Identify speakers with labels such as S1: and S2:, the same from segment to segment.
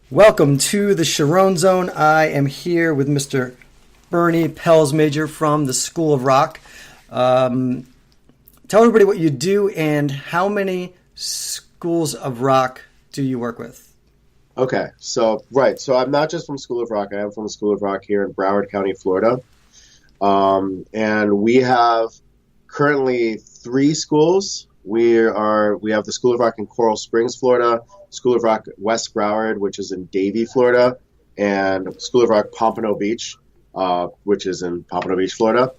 S1: Welcome to the Charron Zone. I am here with Mr. Burny Pelsmajer from the School of Rock. Tell everybody what you do and how many schools of rock do you work with?
S2: Okay, so I'm not just from School of Rock. I am from the School of Rock here in Broward County, Florida, and we have currently three schools. We have the School of Rock in Coral Springs, Florida, School of Rock West Broward, which is in Davie, Florida, and School of Rock Pompano Beach, which is in Pompano Beach, Florida.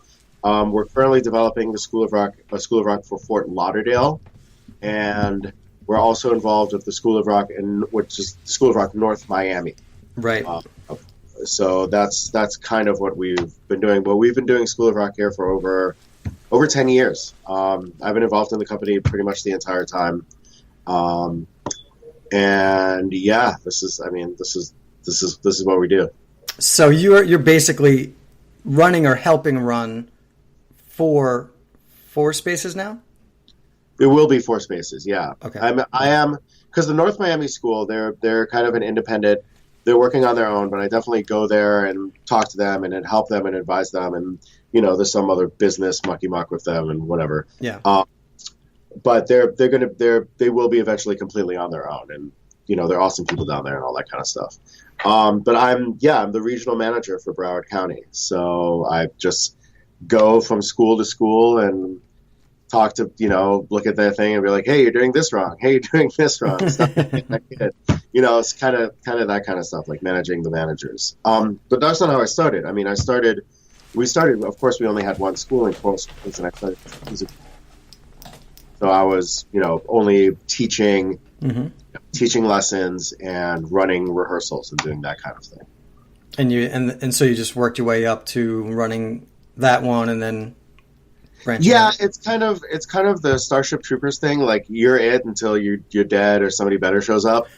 S2: We're currently developing a School of Rock for Fort Lauderdale, and we're also involved with the School of Rock which is the School of Rock North Miami.
S1: Right.
S2: So that's kind of what we've been doing. But we've been doing School of Rock here for over 10 years. I've been involved in the company pretty much the entire time. And yeah, this is what we do.
S1: So you're basically running or helping run four spaces now?
S2: It will be four spaces, yeah.
S1: Okay.
S2: I am because the North Miami School, they're kind of an independent. They're working on their own, but I definitely go there and talk to them and help them and advise them, and there's some other business mucky muck with them and whatever.
S1: Yeah.
S2: But they will be eventually completely on their own, and they're awesome people down there and all that kind of stuff. But I'm the regional manager for Broward County, so I just go from school to school and talk to, look at their thing and be like, hey, you're doing this wrong. Hey, you're doing this wrong. Stuff like that. It's kind of that kind of stuff, like managing the managers. But that's not how I started. I mean, we started, of course, we only had one school in Coral Springs, and I started music. So I was, only teaching lessons and running rehearsals and doing that kind of thing.
S1: And so you just worked your way up to running that one and then branching
S2: Yeah,
S1: out.
S2: it's kind of the Starship Troopers thing. Like, you're it until you're dead or somebody better shows up.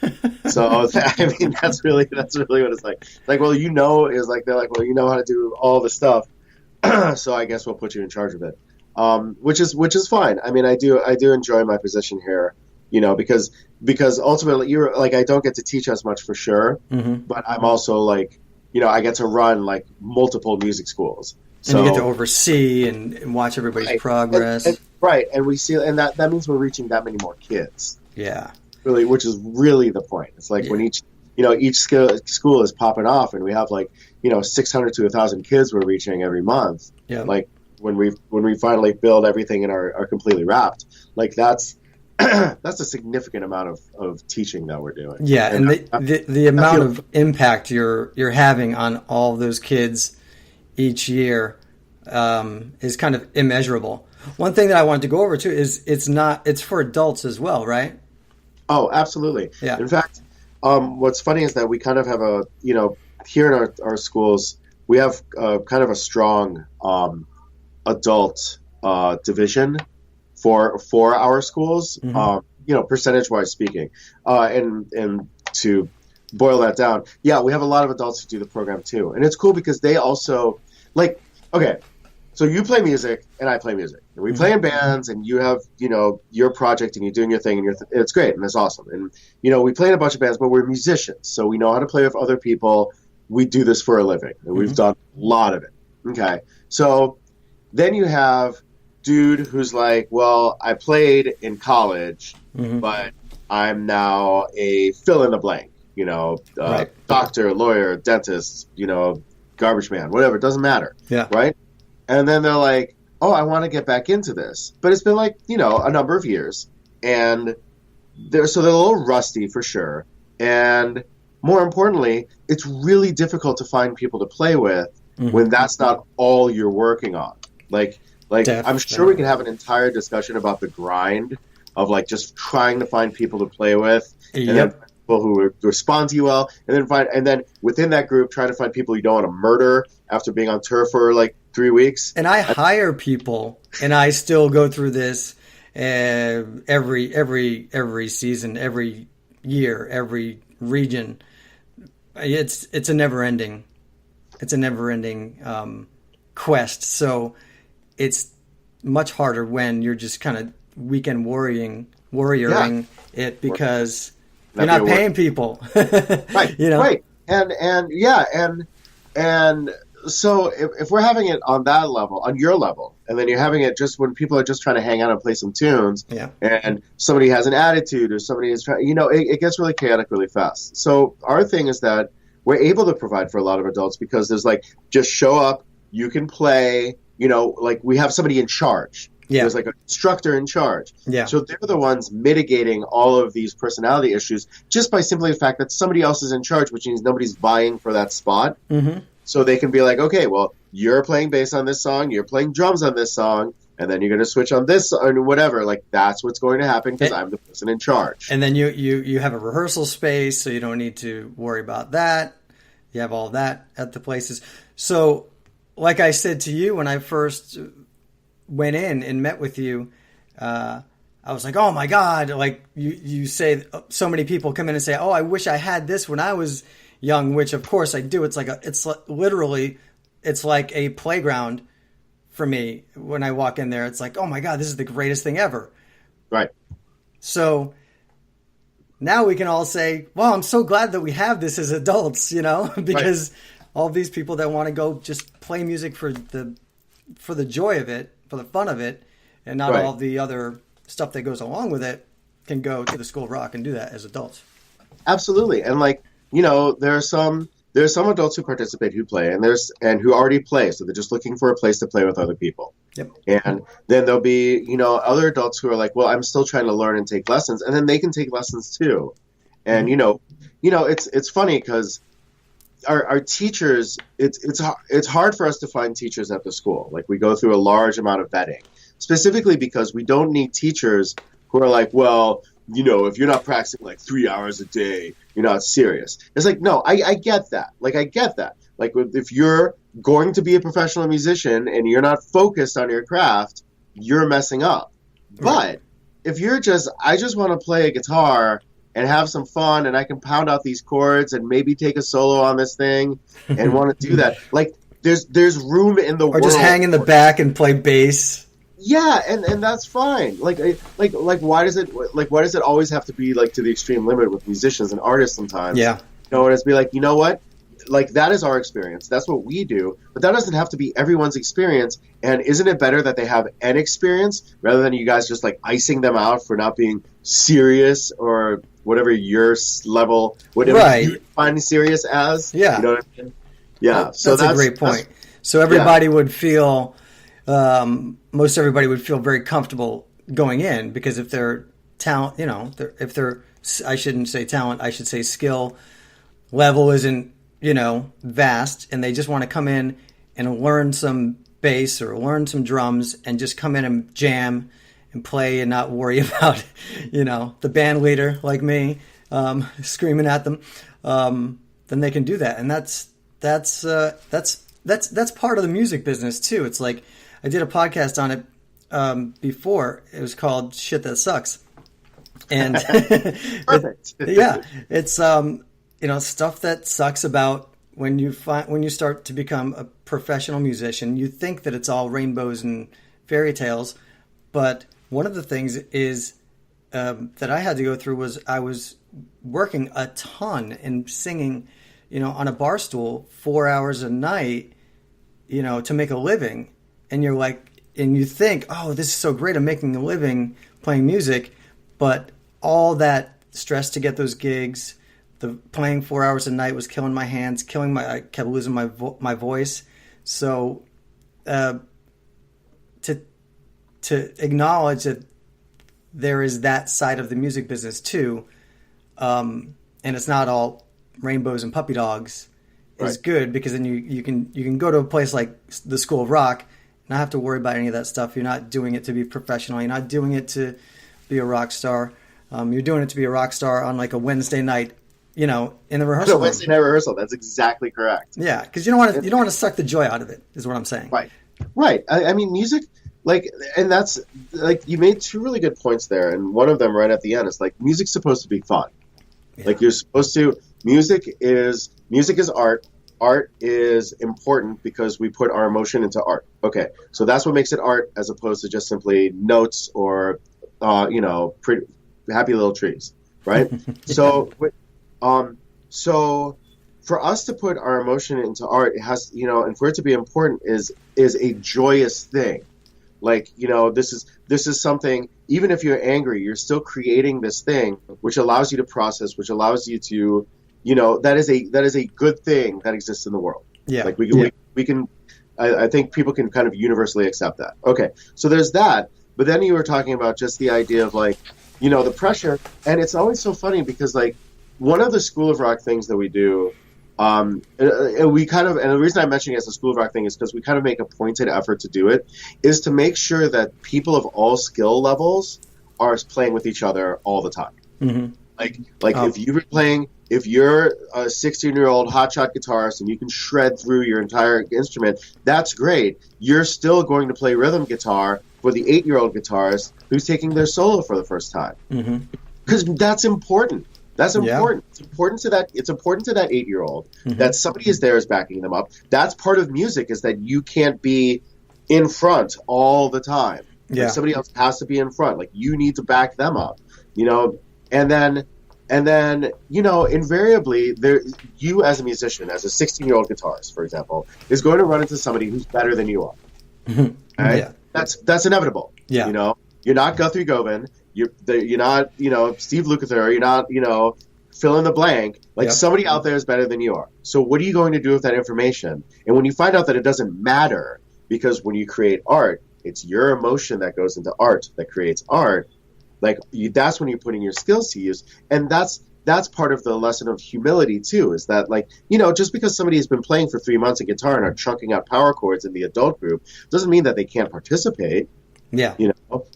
S2: So that's really what it's like. Like, well, they're like, well, you know how to do all the stuff, so I guess we'll put you in charge of it. Which is fine. I mean, I do enjoy my position here, because ultimately you're like, I don't get to teach as much for sure, but I'm also like, I get to run like multiple music schools.
S1: And you get to oversee and watch everybody's progress.
S2: And we see, and that means we're reaching that many more kids.
S1: Yeah.
S2: Really, which is really the point. It's like when each school is popping off, and we have like 600 to 1,000 kids we're reaching every month.
S1: Yeah.
S2: Like when we finally build everything and are completely wrapped, like that's a significant amount of teaching that we're doing.
S1: Yeah, and the amount of impact you're having on all those kids each year is kind of immeasurable. One thing that I wanted to go over too is it's for adults as well, right?
S2: Oh, absolutely.
S1: Yeah.
S2: In fact, what's funny is that we kind of have here in our schools, we have kind of a strong adult division for our schools, percentage wise speaking, and to boil that down, yeah, we have a lot of adults who do the program too, and it's cool because they also like, okay, so you play music and I play music, and we play in bands, and you have your project and you're doing your thing, and it's great and it's awesome, and we play in a bunch of bands, but we're musicians, so we know how to play with other people. We do this for a living, and we've done a lot of it. Okay, so then you have dude who's like, well, I played in college, but I'm now a fill in the blank,
S1: right.
S2: Doctor, lawyer, dentist, garbage man, whatever, it doesn't matter.
S1: Yeah.
S2: Right. And then they're like, oh, I want to get back into this, but it's been like, a number of years, and they're a little rusty for sure. And more importantly, it's really difficult to find people to play with when that's not all you're working on. Like
S1: Definitely.
S2: I'm sure we can have an entire discussion about the grind of like just trying to find people to play with, and then people who respond to you well, and then within that group trying to find people you don't want to murder after being on tour for like 3 weeks.
S1: And I hire people, and I still go through this every season, every year, every region. It's a never ending quest. So it's much harder when you're just kind of weekend warrioring it, because You're not paying people.
S2: Right.
S1: You know?
S2: Right. And so if we're having it on that level, on your level, and then you're having it just when people are just trying to hang out and play some tunes, and somebody has an attitude or somebody is trying, it gets really chaotic really fast. So our thing is that we're able to provide for a lot of adults because there's like, just show up, you can play, like we have somebody in charge.
S1: Yeah.
S2: There's like an instructor in charge.
S1: Yeah.
S2: So they're the ones mitigating all of these personality issues just by simply the fact that somebody else is in charge, which means nobody's vying for that spot.
S1: Mm-hmm.
S2: So they can be like, okay, well, you're playing bass on this song, you're playing drums on this song, and then you're going to switch on this or whatever. Like, that's what's going to happen because I'm the person in charge.
S1: And then you have a rehearsal space, so you don't need to worry about that. You have all that at the places. So, like I said to you when I first went in and met with you, I was like, oh my God, like you say, so many people come in and say, oh, I wish I had this when I was young, which of course I do. It's literally like a playground for me when I walk in there. It's like, oh my God, this is the greatest thing ever.
S2: Right.
S1: So now we can all say, well, I'm so glad that we have this as adults, because all these people that want to go just play music for the joy of it, for the fun of it, and not all the other stuff that goes along with it, can go to the School of Rock and do that as adults.
S2: Absolutely. And there are some adults who participate who play and who already play, so they're just looking for a place to play with other people.
S1: Yep.
S2: And then there'll be other adults who are like, well, I'm still trying to learn and take lessons, and then they can take lessons too. And it's funny because our teachers, it's hard for us to find teachers at the school. Like, we go through a large amount of vetting, specifically because we don't need teachers who are like, well, if you're not practicing like 3 hours a day, you're not serious. It's like, no, I get that. Like, I get that. Like, if you're going to be a professional musician and you're not focused on your craft, you're messing up.
S1: Right.
S2: But if I just want to play a guitar and have some fun and I can pound out these chords and maybe take a solo on this thing and want to do that, like, there's room in the world.
S1: Or just hang in the back and play bass.
S2: Yeah, and that's fine. Like why does it always have to be like to the extreme limit with musicians and artists sometimes?
S1: Yeah.
S2: And it's be like, you know what? Like, that is our experience. That's what we do. But that doesn't have to be everyone's experience. And isn't it better that they have an experience rather than you guys just like icing them out for not being serious or whatever your level, whatever you define serious as?
S1: Yeah.
S2: You know what I mean? Yeah. So
S1: that's a great point. So everybody would feel, most everybody would feel very comfortable going in, because if their talent, if their, I shouldn't say talent, I should say skill level isn't, vast, and they just want to come in and learn some bass or learn some drums and just come in and jam and play and not worry about, the band leader like me, screaming at them, then they can do that. And that's part of the music business too. It's like, I did a podcast on it before. It was called Shit That Sucks. And
S2: perfect.
S1: It's stuff that sucks about when you start to become a professional musician. You think that it's all rainbows and fairy tales, but one of the things is that I had to go through was I was working a ton and singing, on a bar stool 4 hours a night, to make a living. And you're like, and you think, oh, this is so great, I'm making a living playing music, but all that stress to get those gigs, the playing 4 hours a night was killing my hands, I kept losing my voice. So to acknowledge that there is that side of the music business too, and it's not all rainbows and puppy dogs, is good, because then you can go to a place like the School of Rock, not have to worry about any of that stuff. You're not doing it to be professional. You're not doing it to be a rock star. You're doing it to be a rock star on like a Wednesday night, in the rehearsal room.
S2: Wednesday night rehearsal. That's exactly correct.
S1: Yeah, because you don't want to suck the joy out of it, is what I'm saying.
S2: Right. I mean, music, like, and that's like, you made two really good points there, and one of them right at the end is like, music's supposed to be fun. Yeah. Like, you're supposed to. Music is art. Art is important because we put our emotion into art. Okay, so that's what makes it art, as opposed to just simply notes or, pretty happy little trees. right? So, so for us to put our emotion into art, it has, and for it to be important is a joyous thing. Like, this is something, even if you're angry, you're still creating this thing, which allows you to process, which allows you to, that is a good thing that exists in the world.
S1: Yeah.
S2: Like we can, I think people can kind of universally accept that. Okay. So there's that. But then you were talking about just the idea of like, the pressure. And it's always so funny because like one of the School of Rock things that we do, and the reason I'm mentioning it as a School of Rock thing is because we kind of make a pointed effort to do it, is to make sure that people of all skill levels are playing with each other all the time.
S1: Mm-hmm.
S2: If you're a 16-year-old hotshot guitarist and you can shred through your entire instrument, that's great. You're still going to play rhythm guitar for the 8-year-old guitarist who's taking their solo for the first time. Because that's important. That's important. Yeah. It's important to that 8-year-old that somebody is there is backing them up. That's part of music, is that you can't be in front all the time.
S1: Yeah.
S2: Like somebody else has to be in front. Like you need to back them up. And then invariably you as a musician, as a 16-year-old guitarist, for example, is going to run into somebody who's better than you are. Right? Yeah. That's inevitable.
S1: Yeah.
S2: You're not Guthrie Govan. You're not, Steve Lukather. You're not, fill in the blank. Like somebody out there is better than you are. So what are you going to do with that information? And when you find out that it doesn't matter, because when you create art, it's your emotion that goes into art that creates art. Like that's when you're putting your skills to use. And that's part of the lesson of humility too, is that like, just because somebody has been playing for 3 months a guitar and are chunking out power chords in the adult group doesn't mean that they can't participate.
S1: Yeah.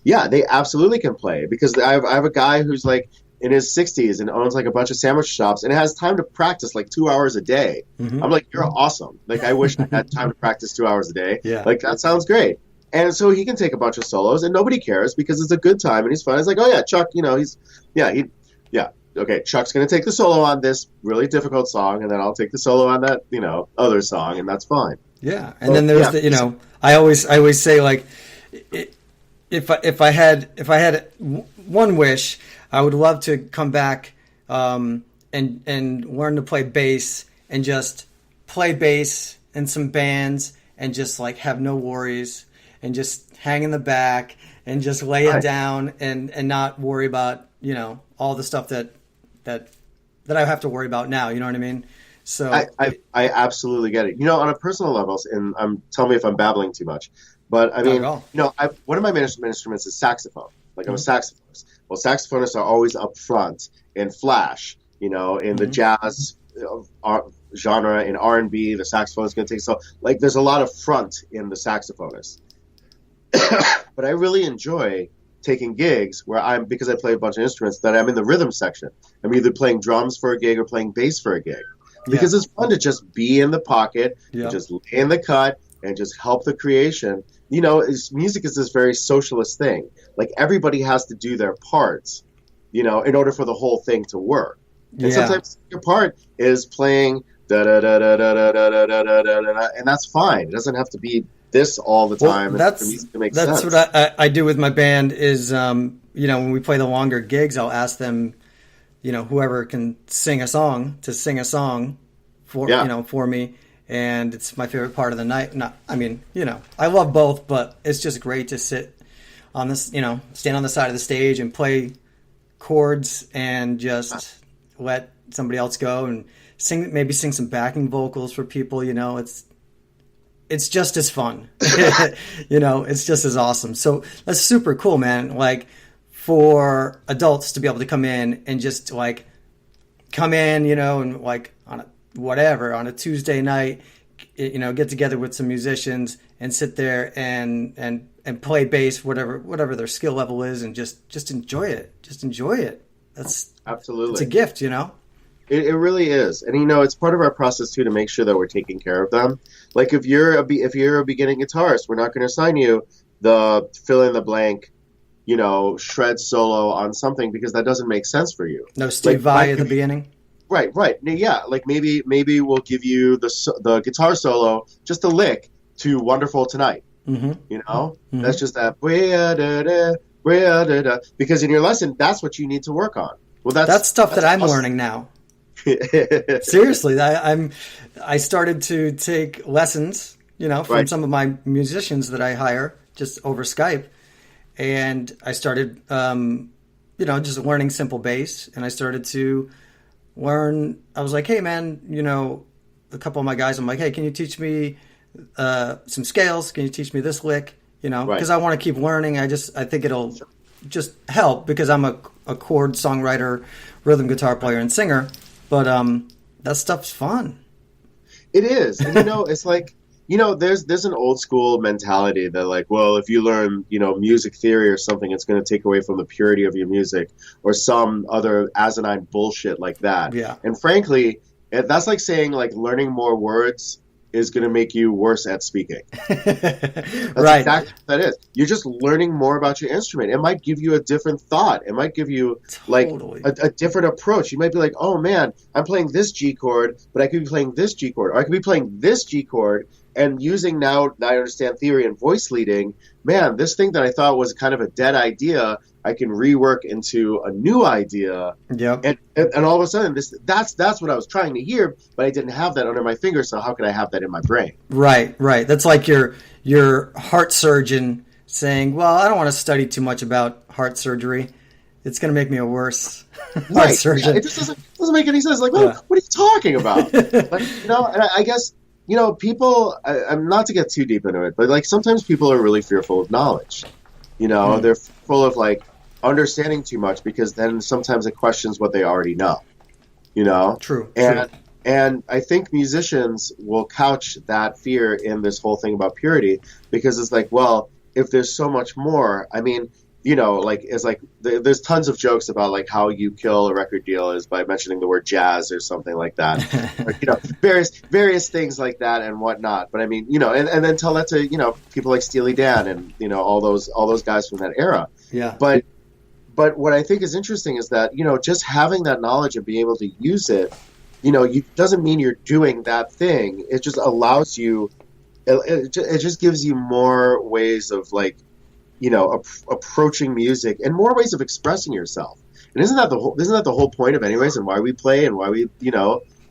S2: Yeah, they absolutely can play, because I have a guy who's like in his 60s and owns like a bunch of sandwich shops and has time to practice like 2 hours a day. I'm like, you're awesome. Like I wish I had time to practice 2 hours a day.
S1: Yeah.
S2: Like that sounds great. And so he can take a bunch of solos and nobody cares because it's a good time and he's fun. It's like, oh yeah, Chuck, okay, Chuck's going to take the solo on this really difficult song, and then I'll take the solo on that, other song, and that's fine.
S1: Yeah. And then there's I always say like, if I had one wish, I would love to come back and learn to play bass and just play bass in some bands and just like have no worries and just hang in the back and just lay it down and not worry about, all the stuff that I have to worry about now. You know what I mean? So
S2: I absolutely get it. On a personal level, and tell me if I'm babbling too much, but I mean, one of my main instruments is saxophone. Like I'm a saxophonist. Well, saxophonists are always up front in flash. In the jazz genre, in R&B, the saxophone is going to take like there's a lot of front in the saxophonist. But I really enjoy taking gigs where because I play a bunch of instruments, that I'm in the rhythm section. I'm either playing drums for a gig or playing bass for a gig. Because it's fun to just be in the pocket, and just lay in the cut, and just help the creation. Music is this very socialist thing. Like everybody has to do their parts, in order for the whole thing to work. And sometimes your part is playing da da da da da da da da da da da, and that's fine. It doesn't have to be this all the time.
S1: Well, that's what I do with my band is, when we play the longer gigs, I'll ask them, whoever can sing a song for me. And it's my favorite part of the night. I love both, but it's just great to sit on this, stand on the side of the stage and play chords and just let somebody else go and maybe sing some backing vocals for people. It's just as fun. It's just as awesome. So that's super cool, man. Like for adults to be able to come in and just like and like on a Tuesday night, get together with some musicians and sit there and play bass, whatever their skill level is, and just enjoy it. Just enjoy it. That's absolutely, it's a gift,
S2: It really is. And, it's part of our process, too, to make sure that we're taking care of them. Like, if you're a beginning guitarist, we're not going to assign you the fill-in-the-blank, shred solo on something because that doesn't make sense for you.
S1: No Steve Vai at the beginning?
S2: Right. Yeah, like maybe we'll give you the guitar solo, just a lick to Wonderful Tonight. Mm-hmm. That's just that. Because in your lesson, that's what you need to work on. Well,
S1: That's stuff
S2: that's
S1: that I'm
S2: awesome.
S1: learning now. Seriously, I started to take lessons, from
S2: Right.
S1: some of my musicians that I hire just over Skype, and I started, just learning simple bass, and I started to learn. I was like, hey, man, a couple of my guys, I'm like, hey, can you teach me some scales? Can you teach me this lick?
S2: Right.
S1: Because I want to keep learning. I think it'll just help because I'm a chord songwriter, rhythm guitar player, and singer. But that stuff's fun.
S2: It is. And it's like, there's an old school mentality that like, well, if you learn, music theory or something, it's going to take away from the purity of your music or some other asinine bullshit like that.
S1: Yeah.
S2: And frankly, that's like saying like learning more words is going to make you worse at speaking. That's
S1: Right.
S2: exactly what that is. You're just learning more about your instrument. It might give you a different thought. It might give you like
S1: Totally.
S2: a different approach. You might be like, oh man, I'm playing this G chord, but I could be playing this G chord, or I could be playing this G chord and using now I understand theory and voice leading. Man, this thing that I thought was kind of a dead idea, I can rework into a new idea.
S1: Yep.
S2: And all of a sudden, that's what I was trying to hear, but I didn't have that under my finger. So how could I have that in my brain?
S1: Right. That's like your heart surgeon saying, well, I don't want to study too much about heart surgery. It's going to make me a worse heart surgeon.
S2: Yeah, it just doesn't make any sense. Like, well,
S1: Yeah.
S2: what are you talking about? Like, and I guess, people, I'm not to get too deep into it, but like sometimes people are really fearful of knowledge. They're full of like understanding too much because then sometimes it questions what they already know.
S1: True.
S2: And I think musicians will couch that fear in this whole thing about purity because it's like, well, if there's so much more, I mean, it's like there's tons of jokes about like how you kill a record deal is by mentioning the word jazz or something like that, or, various things like that and whatnot. But I mean, and then tell that to people like Steely Dan and all those guys from that era.
S1: Yeah.
S2: But what I think is interesting is that just having that knowledge and being able to use it, doesn't mean you're doing that thing. It just allows you. It just gives you more ways of like. Approaching music and more ways of expressing yourself. And isn't that the whole point of anyways and why we play and why we,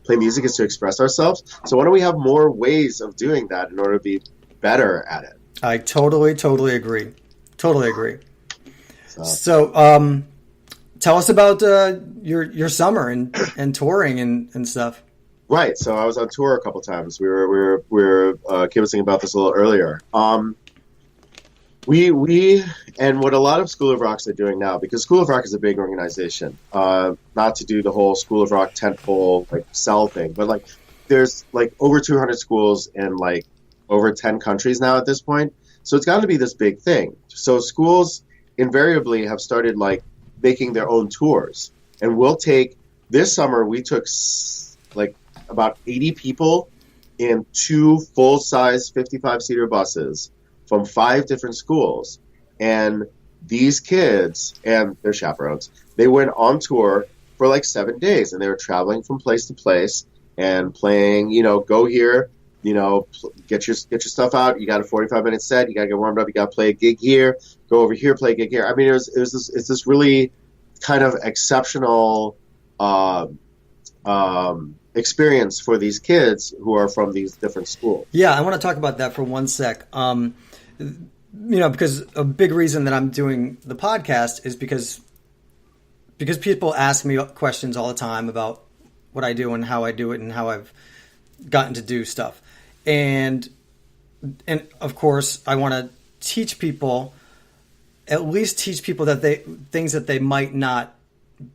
S2: play music is to express ourselves. So why don't we have more ways of doing that in order to be better at it?
S1: I totally agree. Totally agree. So tell us about your summer and touring and stuff.
S2: Right. So I was on tour a couple times. We were kibbutzing about this a little earlier. We and what a lot of School of Rocks are doing now, because School of Rock is a big organization, not to do the whole School of Rock tentpole like sell thing, but like there's like over 200 schools in like over 10 countries now at this point. So it's got to be this big thing. So schools invariably have started like making their own tours, and we'll take this summer. We took like about 80 people in 2 full-size 55-seater buses from 5 different schools, and these kids and their chaperones, they went on tour for like 7 days, and they were traveling from place to place and playing, go here, get your stuff out. You got a 45-minute set. You got to get warmed up. You got to play a gig here, go over here, play a gig here. I mean, it's this really kind of exceptional experience for these kids who are from these different schools.
S1: Yeah, I want to talk about that for one sec. Because a big reason that I'm doing the podcast is because people ask me questions all the time about what I do and how I do it and how I've gotten to do stuff. And of course, I want to at least teach people things that they might not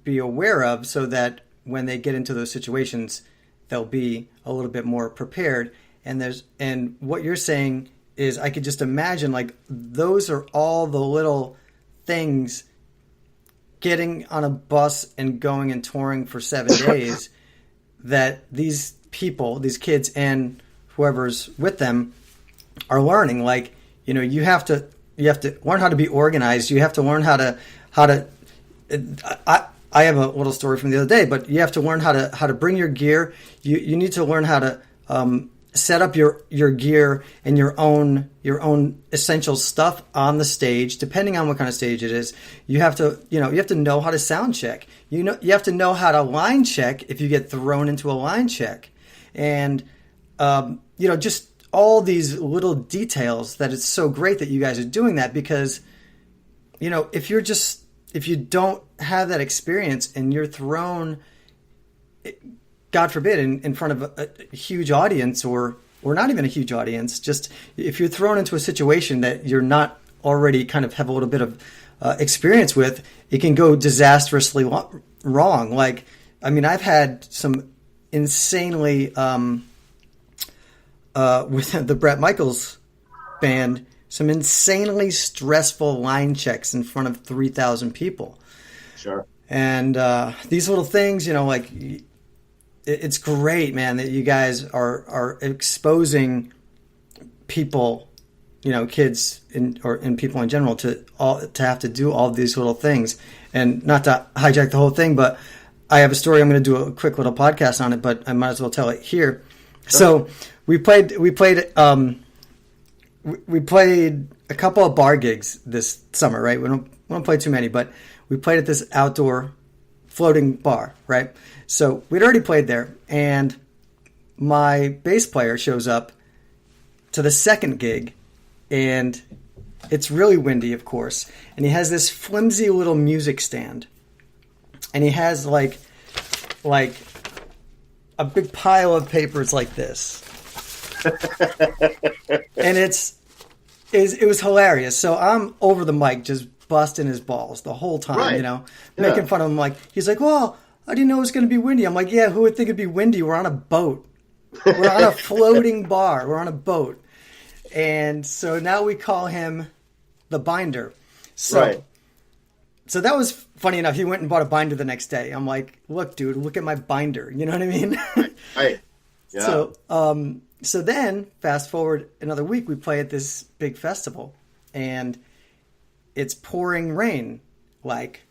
S1: be aware of, so that when they get into those situations, they'll be a little bit more prepared. And what you're saying is, I could just imagine like those are all the little things, getting on a bus and going and touring for 7 days, that these people, these kids and whoever's with them are learning. Like, you have to learn how to be organized. You have to learn how to I have a little story from the other day, but you have to learn how to bring your gear. You need to learn how to set up your gear and your own essential stuff on the stage. Depending on what kind of stage it is, you have to know how to sound check. You have to know how to line check if you get thrown into a line check, and just all these little details that it's so great that you guys are doing that, because if you don't have that experience and you're thrown, God forbid, in front of a huge audience, or not even a huge audience, just if you're thrown into a situation that you're not already kind of have a little bit of experience with, it can go disastrously wrong. Like, I mean, I've had some insanely, with the Bret Michaels band, some insanely stressful line checks in front of 3,000 people.
S2: Sure. And
S1: these little things, like, it's great, man, that you guys are exposing people, kids and people in general to have to do all these little things. And not to hijack the whole thing, but I have a story. I'm going to do a quick little podcast on it, but I might as well tell it here. So we played a couple of bar gigs this summer, right? We don't play too many, but we played at this outdoor floating bar, right? So we'd already played there, and my bass player shows up to the second gig, and it's really windy, of course, and he has this flimsy little music stand, and he has like a big pile of papers like this. And it was hilarious. So I'm over the mic just busting his balls the whole time,
S2: right.
S1: Making fun of him. Like, he's like, well, I didn't know it was going to be windy. I'm like, yeah, who would think it'd be windy? We're on a boat. We're on a floating bar. We're on a boat. And so now we call him the binder. So that was funny enough. He went and bought a binder the next day. I'm like, look, dude, look at my binder. You know what I mean?
S2: Right. Yeah.
S1: So then, fast forward another week, we play at this big festival, and it's pouring rain, like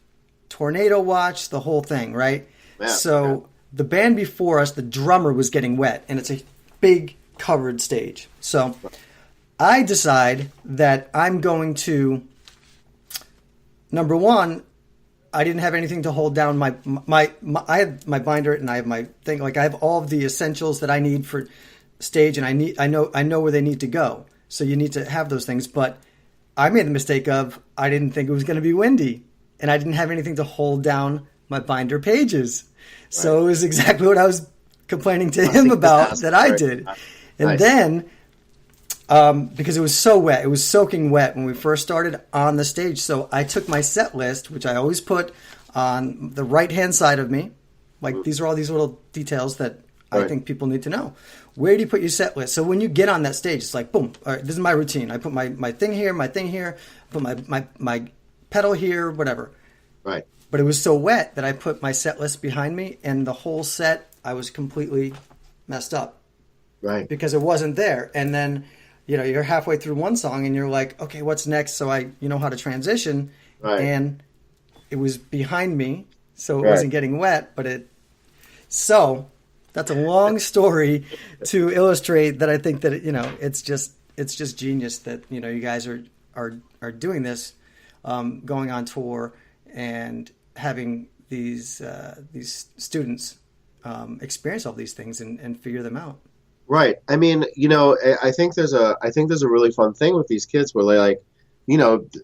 S1: tornado watch, the whole thing, right?
S2: Yeah,
S1: so the band before us, the drummer was getting wet, and it's a big covered stage. So I decide that I'm going to, number one, I didn't have anything to hold down my I have my binder and I have my thing. Like, I have all of the essentials that I need for stage, and I know where they need to go. So you need to have those things. But I made the mistake of, I didn't think it was going to be windy, and I didn't have anything to hold down my binder pages. Right. So it was exactly what I was complaining to him about that I did. And nice. Then, because it was so wet, it was soaking wet when we first started on the stage. So I took my set list, which I always put on the right-hand side of me. Like, these are all these little details that I think people need to know. Where do you put your set list? So when you get on that stage, it's like, boom, all right, this is my routine. I put my thing here, put my pedal here, whatever.
S2: Right.
S1: But it was so wet that I put my set list behind me, and the whole set, I was completely messed up.
S2: Right.
S1: Because it wasn't there. And then, you're halfway through one song, and you're like, okay, what's next? So I know how to transition.
S2: Right.
S1: And it was behind me, so it wasn't getting wet, So that's a long story to illustrate that I think that, it's just genius that, you guys are doing this, going on tour and having these students experience all these things and figure them out.
S2: Right. I mean, I think there's a really fun thing with these kids where they, like,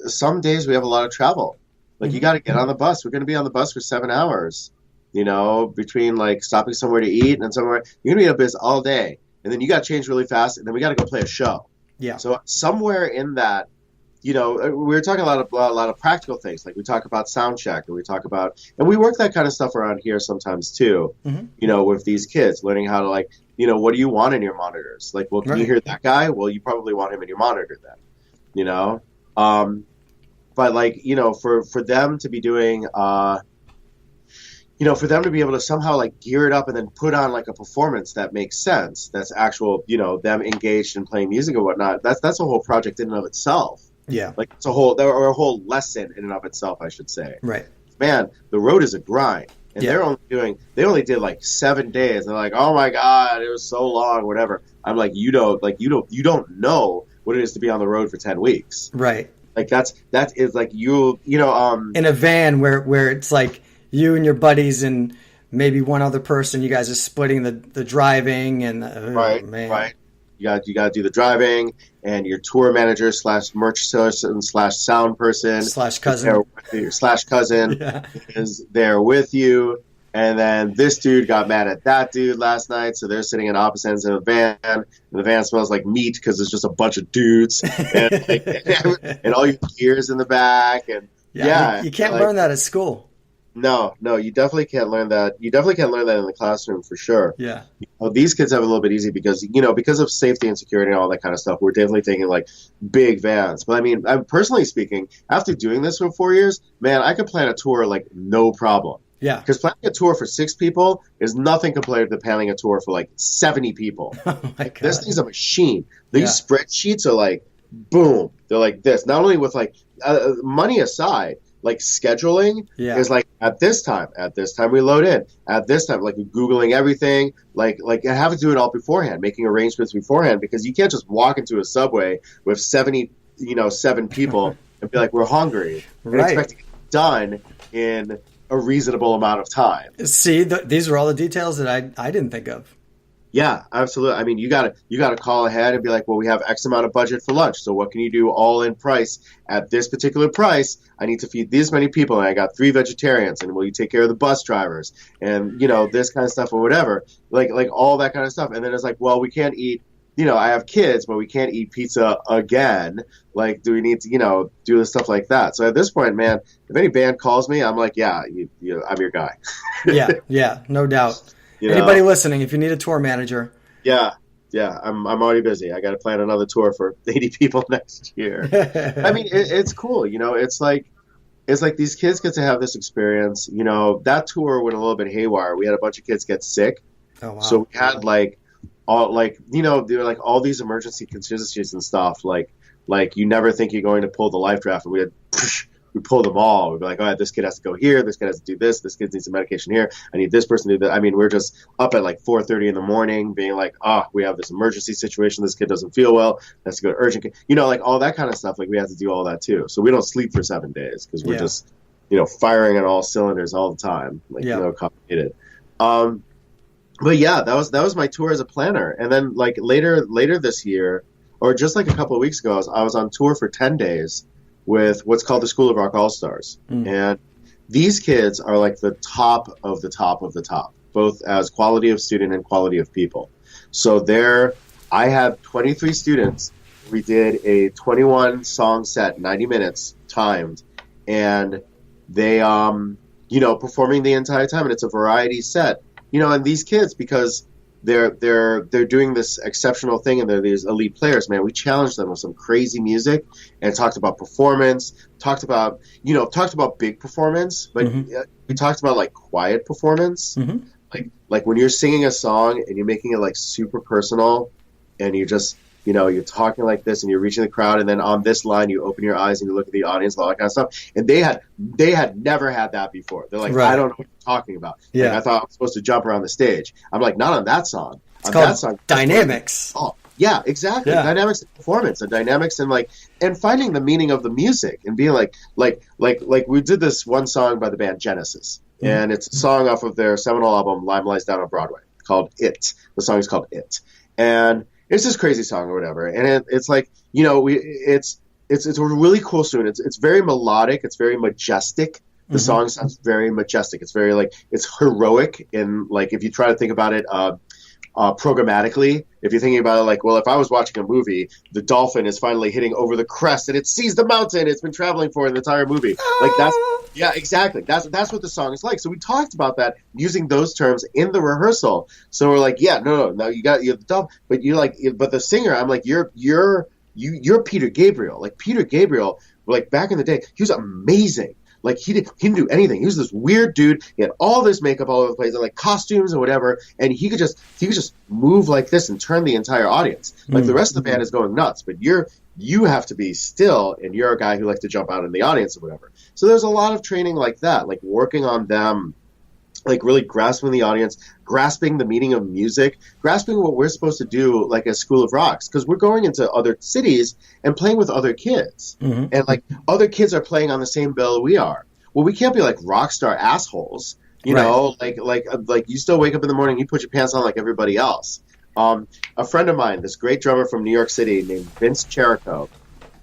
S2: some days we have a lot of travel. Like, you got to get on the bus. We're going to be on the bus for 7 hours. Between like stopping somewhere to eat and somewhere, you're gonna be up this all day, and then you got to change really fast, and then we got to go play a show.
S1: Yeah.
S2: So somewhere in that, we were talking a lot of practical things, like we talk about sound check, and we work that kind of stuff around here sometimes too. Mm-hmm. With these kids, learning how to, like, what do you want in your monitors? Like, well, can you hear that guy? Well, you probably want him in your monitor then. But like, for them to be doing. For them to be able to somehow, like, gear it up and then put on, like, a performance that makes sense, that's actual, them engaged in playing music or whatnot, that's a whole project in and of itself.
S1: Yeah.
S2: Like, it's a whole lesson in and of itself, I should say.
S1: Right.
S2: Man, the road is a grind. and they only did like 7 days. They're like, oh my god, it was so long, whatever. I'm like, you don't know what it is to be on the road for 10 weeks.
S1: Right.
S2: Like that is like
S1: in a van where it's like you and your buddies and maybe one other person, you guys are splitting the driving and
S2: right. You got to do the driving, and your tour manager / merch person / sound person
S1: / cousin
S2: is there with you. And then this dude got mad at that dude last night, so they're sitting in opposite ends of the van, and the van smells like meat because it's just a bunch of dudes, and, and all your gear's in the back, and
S1: you can't learn that at school.
S2: No, you definitely can't learn that. You definitely can't learn that in the classroom for sure.
S1: Yeah.
S2: These kids have it a little bit easy because of safety and security and all that kind of stuff. We're definitely taking like big vans. But I mean, personally speaking, after doing this for 4 years, man, I could plan a tour like no problem.
S1: Yeah.
S2: Because planning a tour for 6 people is nothing compared to planning a tour for like 70 people.
S1: Oh my God.
S2: This thing's a machine. These spreadsheets are like, boom. They're like this. Not only with like money aside, like scheduling is like at this time we load in, at this time, like Googling everything, like I have to do it all beforehand, making arrangements beforehand, because you can't just walk into a subway with 7 people and be like, we're hungry. And expect to get it done in a reasonable amount of time.
S1: See, these are all the details that I didn't think of.
S2: Yeah, absolutely. I mean, you gotta call ahead and be like, well, we have X amount of budget for lunch, so what can you do all in price at this particular price? I need to feed this many people, and I got 3 vegetarians, and will you take care of the bus drivers, and this kind of stuff or whatever, like all that kind of stuff. And then it's like, well, we can't eat. I have kids, but we can't eat pizza again. Like, do we need to, do this stuff like that? So at this point, man, if any band calls me, I'm like, yeah, I'm your guy.
S1: yeah, no doubt. Anybody listening, if you need a tour manager.
S2: Yeah, I'm already busy. I got to plan another tour for 80 people next year. I mean, it's cool. It's like these kids get to have this experience. That tour went a little bit haywire. We had a bunch of kids get sick.
S1: Oh, wow.
S2: So we had there were like all these emergency contingencies and stuff. Like you never think you're going to pull the life draft, and we pulled them all. We'd be like, all right, this kid has to go here. This kid has to do this. This kid needs some medication here. I need this person to do that. I mean, we're just up at like 4:30 in the morning being like, we have this emergency situation. This kid doesn't feel well. Has to go to urgent care. Like all that kind of stuff. Like we have to do all that too. So we don't sleep for 7 days because we're just, firing on all cylinders all the time. Complicated. But yeah, that was my tour as a planner. And then like later this year, or just like a couple of weeks ago, I was on tour for 10 days with what's called the School of Rock AllStars. And these kids are like the top of the top of the top, both as quality of student and quality of people. So I had 23 students. We did a 21 song set, 90 minutes timed, and they, performing the entire time. And it's a variety set, and these kids, because they're doing this exceptional thing, and they're these elite players, man. We challenged them with some crazy music and talked about performance, talked about big performance, but we talked about like quiet performance, like when you're singing a song and you're making it like super personal, and you just you're talking like this and you're reaching the crowd, and then on this line you open your eyes and you look at the audience, all that kind of stuff. And they had never had that before. They're like, I don't know what you're talking about.
S1: Yeah.
S2: Like, I thought I was supposed to jump around the stage. I'm like, not on that song.
S1: It's called that song, dynamics.
S2: Oh, yeah, exactly. Yeah. Dynamics of performance, and dynamics, and finding the meaning of the music, and being like we did this one song by the band Genesis, and it's a song off of their seminal album Lime Lies Down on Broadway called It. The song is called It, and it's this crazy song or whatever, and it's like it's a really cool tune. It's very melodic. It's very majestic. The song sounds very majestic. It's very it's heroic, and if you try to think about it programmatically, if you're thinking about it if I was watching a movie, the dolphin is finally hitting over the crest and it sees the mountain it's been traveling for the entire movie. Exactly. That's what the song is like. So we talked about that using those terms in the rehearsal. So we're like, no, you have the dolphin, but the singer, I'm like, you're Peter Gabriel. Like Peter Gabriel, back in the day, he was amazing. He didn't do anything. He was this weird dude. He had all this makeup all over the place, and costumes and whatever. And he could just move like this and turn the entire audience. The rest of the band is going nuts, but you have to be still, and you're a guy who likes to jump out in the audience or whatever. So there's a lot of training like that, working on them like really grasping the audience, grasping the meaning of music, grasping what we're supposed to do like as School of Rocks, because we're going into other cities and playing with other kids. And like other kids are playing on the same bill we are. Well, we can't be like rock star assholes, you know, like you still wake up in the morning, you put your pants on like everybody else. A friend of mine, this great drummer from New York City named Vince Cherico,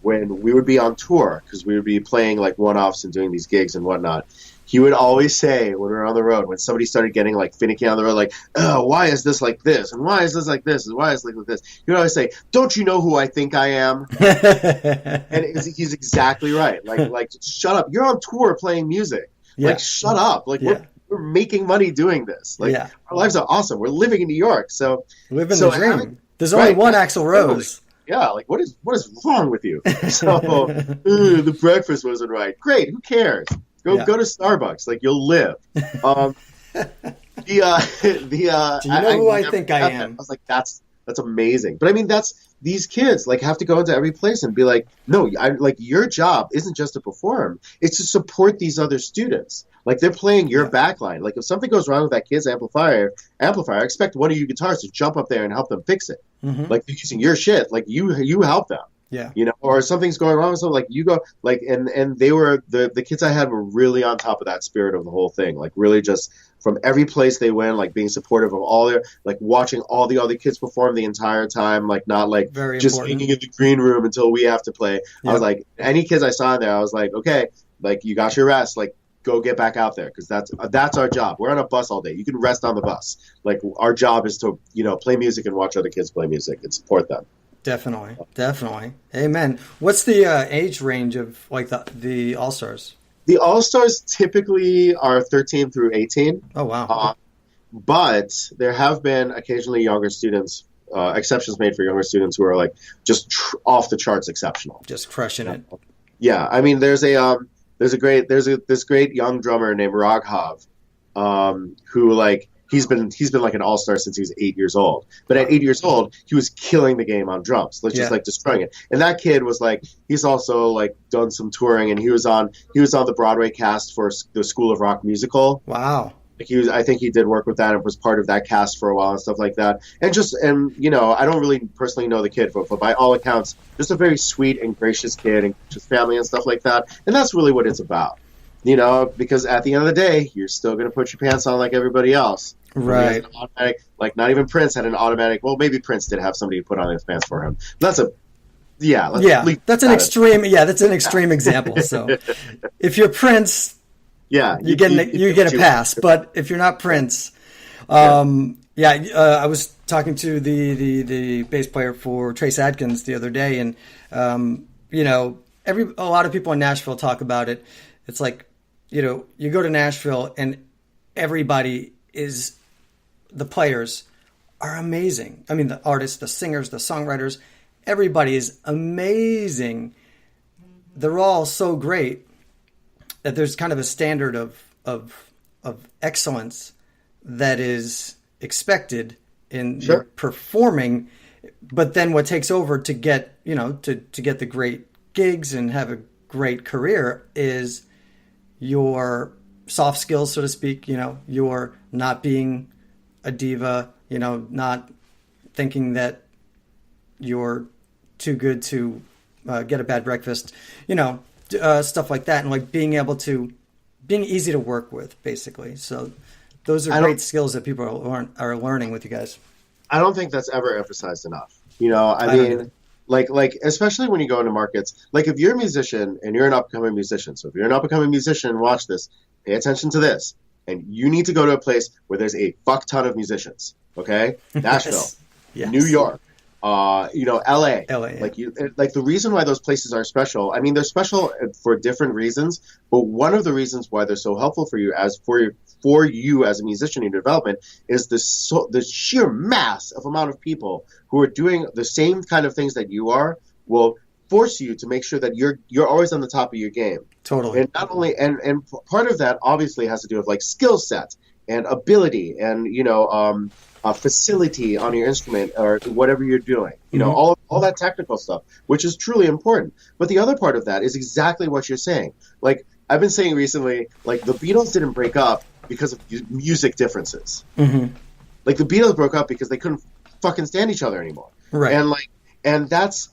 S2: when we would be on tour, because we would be playing like one-offs and doing these gigs and whatnot, he would always say when we were on the road, when somebody started getting like finicky on the road, like, oh, why is this like this? And why is this like this? And why is it like this? He would always say, don't you know who I think I am? And he's exactly right. Like, shut up. You're on tour playing music. Like, shut up. Like, we're making money doing this. Like, our lives are awesome. We're living in New York. So
S1: living the dream. There's only one Axl Rose.
S2: Yeah, like what is wrong with you? So the breakfast wasn't right. Great, who cares? Go to Starbucks. Like you'll live. Do you know
S1: who I think I am?
S2: I was like, that's amazing. But I mean, these kids like have to go into every place and be like, no, like your job isn't just to perform; it's to support these other students. Like they're playing your backline. Like if something goes wrong with that kid's amplifier, expect one of you guitarists to jump up there and help them fix it. Like they're using your shit. Like you help them. Yeah. You know, or something's going wrong with something, like you go like and they were the kids I had were really on top of that spirit of the whole thing. Like really just from every place they went, like being supportive of all their, like watching all the other kids perform the entire time, like not like
S1: very
S2: just
S1: important.
S2: hanging in the green room until we have to play. I was like, any kids I saw in there, I was like, okay, like you got your rest, like go get back out there, because that's our job. We're on a bus all day. You can rest on the bus. Like our job is to, you know, play music and watch other kids play music and support them.
S1: Definitely. Amen. What's the age range of like the AllStars?
S2: The AllStars typically are 13 through 18.
S1: Oh, wow.
S2: But there have been occasionally younger students, exceptions made for younger students who are like just off the charts exceptional.
S1: Just crushing it.
S2: Yeah. I mean, there's this great young drummer named Raghav, who like, he's been like an all-star since he was 8 years old. But at 8 years old, he was killing the game on drums. Just like destroying it. And that kid was like, he's also like done some touring, and he was on the Broadway cast for the School of Rock musical.
S1: Wow.
S2: I think he did work with that and was part of that cast for a while and stuff like that. And you know, I don't really personally know the kid, but by all accounts, just a very sweet and gracious kid and just family and stuff like that. And that's really what it's about. You know, because at the end of the day, you're still going to put your pants on like everybody else.
S1: Right.
S2: Automatic, like not even Prince had an automatic. Well, maybe Prince did have somebody put on his pants for him. That's an extreme.
S1: Yeah, that's an extreme example. So, if you're Prince, you get a pass. But if you're not Prince, I was talking to the bass player for Trace Adkins the other day, and you know, a lot of people in Nashville talk about it. It's like, you know, you go to Nashville and everybody is. The players are amazing. I mean, the artists, the singers, the songwriters, everybody is amazing. They're all so great that there's kind of a standard of excellence that is expected in performing. But then what takes over to get, you know, to get the great gigs and have a great career is your soft skills, so to speak. You know, your not being a diva, you know, not thinking that you're too good to get a bad breakfast, you know, stuff like that. And like being easy to work with, basically. So those are great skills that people are learning with you guys.
S2: I don't think that's ever emphasized enough. You know, I mean, like, especially when you go into markets, like if you're a musician and you're an up-and-coming musician. So if you're an up-and-coming musician, watch this, pay attention to this. And you need to go to a place where there's a fuck ton of musicians. Okay, Nashville,
S1: yes.
S2: New York, you know, LA.
S1: Yeah.
S2: Like the reason why those places are special. I mean, they're special for different reasons, but one of the reasons why they're so helpful for you as a musician in development is the sheer mass of amount of people who are doing the same kind of things that you are will force you to make sure that you're always on the top of your game.
S1: Totally.
S2: And not only and part of that obviously has to do with like skill set and ability and, you know, facility on your instrument or whatever you're doing. You know, all that technical stuff, which is truly important. But the other part of that is exactly what you're saying. Like I've been saying recently, like the Beatles didn't break up because of music differences.
S1: Mm-hmm.
S2: Like the Beatles broke up because they couldn't fucking stand each other anymore.
S1: Right.
S2: And that's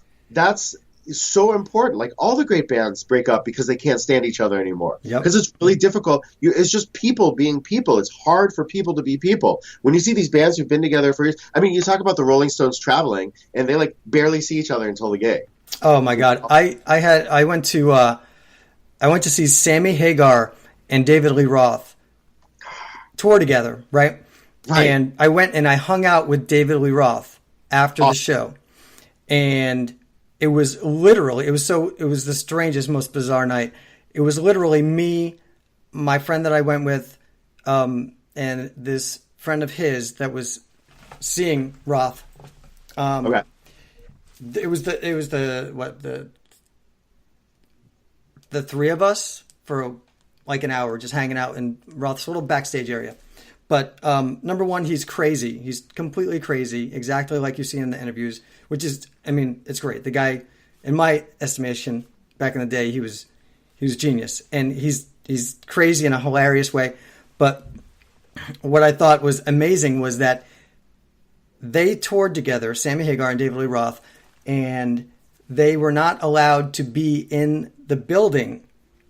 S2: so important. Like all the great bands break up because they can't stand each other anymore.
S1: Yep.
S2: Because it's really difficult. It's just people being people. It's hard for people to be people. When you see these bands who've been together for years, I mean, you talk about the Rolling Stones traveling, and they like barely see each other until the gig.
S1: Oh my God! I went to see Sammy Hagar and David Lee Roth tour together, right?
S2: Right.
S1: And I went and I hung out with David Lee Roth after the show, and it was the strangest, most bizarre night. It was literally me, my friend that I went with, and this friend of his that was seeing Roth.
S2: Okay.
S1: It was the three of us for like an hour just hanging out in Roth's little backstage area. But number one, he's crazy. He's completely crazy, exactly like you see in the interviews, which is, I mean, it's great. The guy, in my estimation, back in the day, he was genius, and he's crazy in a hilarious way. But what I thought was amazing was that they toured together, Sammy Hagar and David Lee Roth, and they were not allowed to be in the building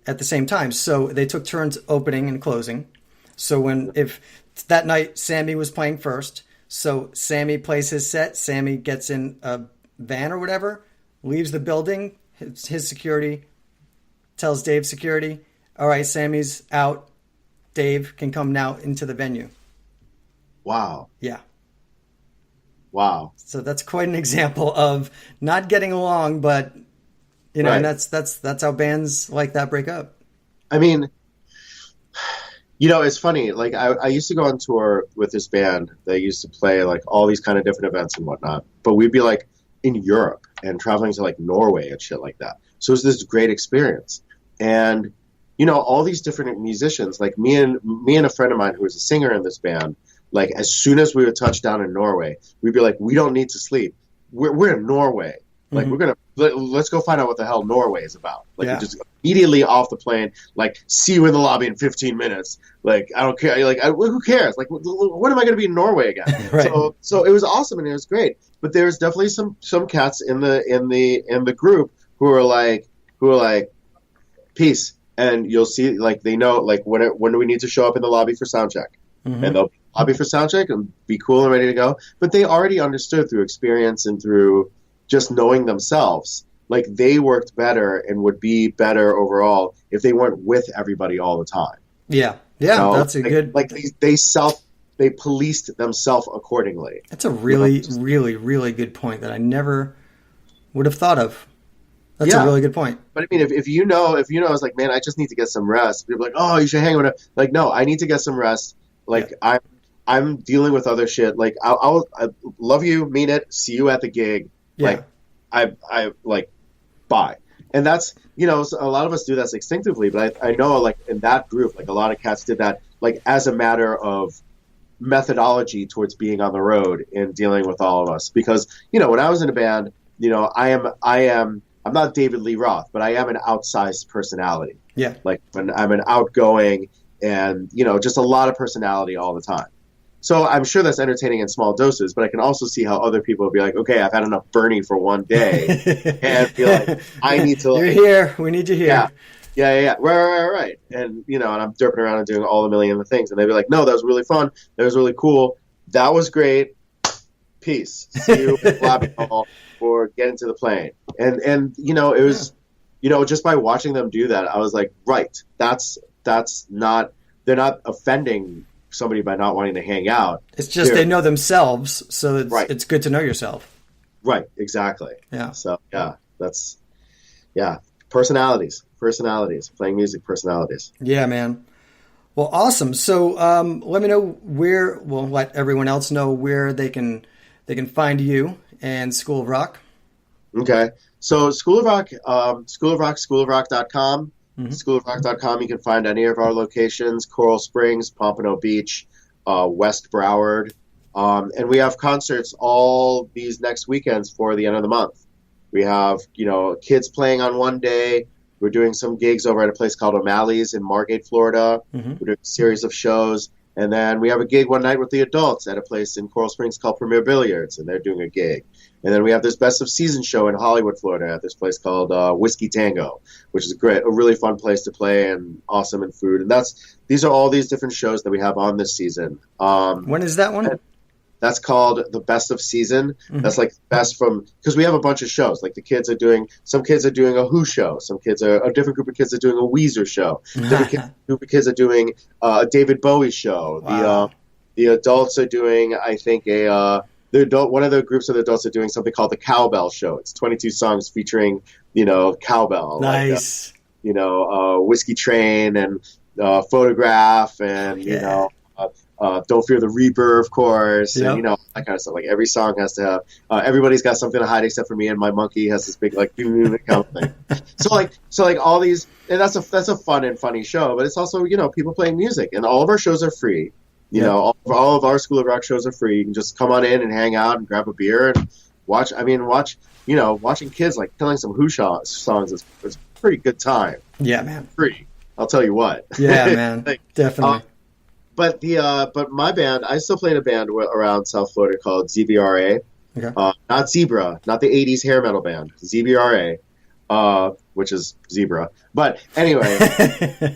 S1: at the same time. So they took turns opening and closing. So if that night Sammy was playing first, so Sammy plays his set, Sammy gets in a van or whatever, leaves the building, his security tells Dave's security, all right, Sammy's out, Dave can come now into the venue.
S2: Wow.
S1: Yeah.
S2: Wow.
S1: So that's quite an example of not getting along, but you know,
S2: right.
S1: And that's how bands like that break up.
S2: I mean, you know, it's funny. Like I used to go on tour with this band. They used to play like all these kind of different events and whatnot. But we'd be like in Europe and traveling to like Norway and shit like that. So it was this great experience. And you know, all these different musicians, like me and a friend of mine who was a singer in this band, like as soon as we would touch down in Norway, we'd be like, we don't need to sleep. We're in Norway. Like let's go find out what the hell Norway is about. Like we just immediately off the plane, like see you in the lobby in 15 minutes. Like I don't care. Like who cares? Like when am I going to be in Norway again?
S1: Right.
S2: So it was awesome and it was great. But there's definitely some cats in the group who are like peace. And you'll see, like, they know, like, when do we need to show up in the lobby for sound check? Mm-hmm. And they'll lobby for sound check and be cool and ready to go. But they already understood through experience and through just knowing themselves, like, they worked better and would be better overall if they weren't with everybody all the time.
S1: Yeah. Yeah, you know? That's a good...
S2: Like, they policed themselves accordingly.
S1: That's a really, really, really good point that I never would have thought of. That's a really good point.
S2: But I mean, if you know, I was like, man, I just need to get some rest. People are like, oh, you should hang with it. Like, no, I need to get some rest. Like, I'm dealing with other shit. Like, I love you, mean it. See you at the gig. Yeah. Like, I like, bye. And that's, you know, a lot of us do that instinctively. But I know, like, in that group, like, a lot of cats did that, like, as a matter of methodology towards being on the road and dealing with all of us. Because, you know, when I was in a band, you know, I'm not David Lee Roth, but I am an outsized personality.
S1: Yeah. Like
S2: when I'm an outgoing and, you know, just a lot of personality all the time. So I'm sure that's entertaining in small doses, but I can also see how other people will be like, okay, I've had enough Burny for one day and be like, I need to.
S1: You're here. We need you here.
S2: Yeah. Right. And, you know, and I'm derping around and doing all the million of things. And they'd be like, no, that was really fun. That was really cool. That was great. Peace. See you at the lobby hall or get into the plane. And you know, it was, you know, just by watching them do that, I was like, right, that's not, they're not offending somebody by not wanting to hang out.
S1: It's just they know themselves, so it's good to know yourself.
S2: Right, exactly.
S1: Yeah.
S2: So, personalities, playing music, personalities.
S1: Yeah, man. Well, awesome. So let me know we'll let everyone else know where they can find you and School of Rock.
S2: Okay. So School of Rock, schoolofrock.com.
S1: Mm-hmm.
S2: Schoolofrock.com, you can find any of our locations: Coral Springs, Pompano Beach, West Broward. And we have concerts all these next weekends for the end of the month. We have, you know, kids playing on one day, We're doing some gigs over at a place called O'Malley's in Margate, Florida.
S1: Mm-hmm.
S2: We're doing a series of shows. And then we have a gig one night with the adults at a place in Coral Springs called Premier Billiards, and they're doing a gig. And then we have this Best of Season show in Hollywood, Florida at this place called Whiskey Tango, which is a really fun place to play and awesome in food. And these are all these different shows that we have on this season.
S1: When is that one?
S2: That's called the Best of Season. Mm-hmm. That's like best from, because we have a bunch of shows. Like some kids are doing a Who show. A different group of kids are doing a Weezer show. Group of kids are doing a David Bowie show.
S1: Wow.
S2: The adults are doing, I think, one of the groups of the adults are doing something called the Cowbell Show. It's 22 songs featuring, cowbell.
S1: Nice.
S2: Like, Whiskey Train and Photograph and, Don't Fear the Reaper, of course, and that kind of stuff. Like every song has to have everybody's got something to hide except for me, and my monkey has this big like kind of thing. So like all these, and that's a fun and funny show, but it's also people playing music, and all of our shows are free. All of our School of Rock shows are free. You can just come on in and hang out and grab a beer and watch. Watching kids like killing some Who songs is a pretty good time.
S1: Yeah, man.
S2: Free, I'll tell you what.
S1: Yeah, man. Definitely.
S2: But my band, I still play in a band around South Florida called ZBRA.
S1: Okay.
S2: Not Zebra, not the 80s hair metal band, ZBRA, which is Zebra. But anyway,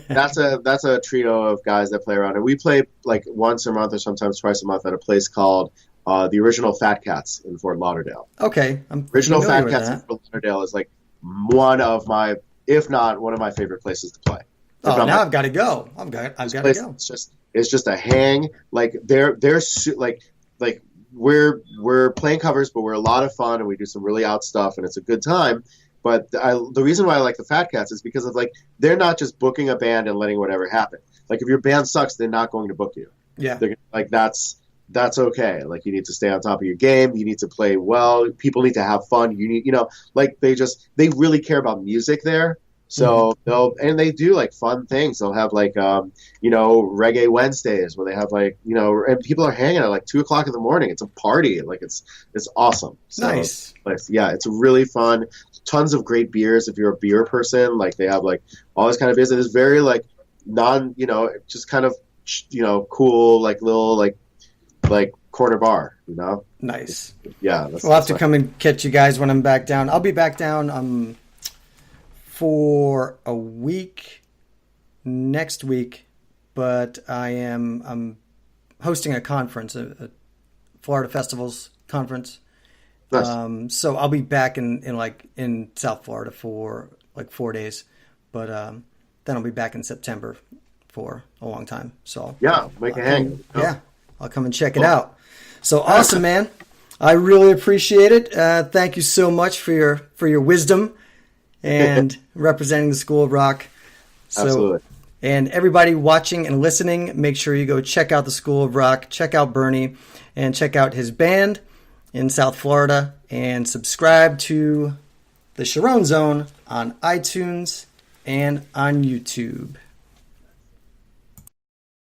S2: that's a trio of guys that play around. And we play like once a month or sometimes twice a month at a place called the Original Fat Cats in Fort Lauderdale.
S1: Okay.
S2: Original Fat Cats in Fort Lauderdale is like one of my, if not one of my favorite places to play.
S1: Oh, now I've got to go. I've got to go.
S2: It's just a hang. Like they're like we're playing covers, but we're a lot of fun and we do some really out stuff and it's a good time. But the reason why I like the Fat Cats is because of like they're not just booking a band and letting whatever happen. Like if your band sucks, they're not going to book you.
S1: Yeah.
S2: They're like that's okay. Like you need to stay on top of your game. You need to play well. People need to have fun. You need like they really care about music there. So they do like fun things. They'll have like Reggae Wednesdays where they have like and people are hanging at like 2:00 in the morning. It's a party. Like it's awesome. So,
S1: nice.
S2: Yeah, it's really fun. Tons of great beers if you're a beer person. Like they have like all this kind of beers. It is very like just kind of cool like little like corner bar.
S1: Nice.
S2: Yeah.
S1: We'll have to come and catch you guys when I'm back down. I'll be back down. For a week next week, but I'm hosting a conference, a Florida Festivals conference. Nice. So I'll be back in South Florida for like 4 days, but then I'll be back in September for a long time. So
S2: make a hang.
S1: Yeah, I'll come and check it out. So awesome, man! I really appreciate it. Thank you so much for your wisdom. And representing the School of Rock. So,
S2: absolutely.
S1: And everybody watching and listening, make sure you go check out the School of Rock, check out Burny, and check out his band in South Florida, and subscribe to the Charron Zone on iTunes and on YouTube.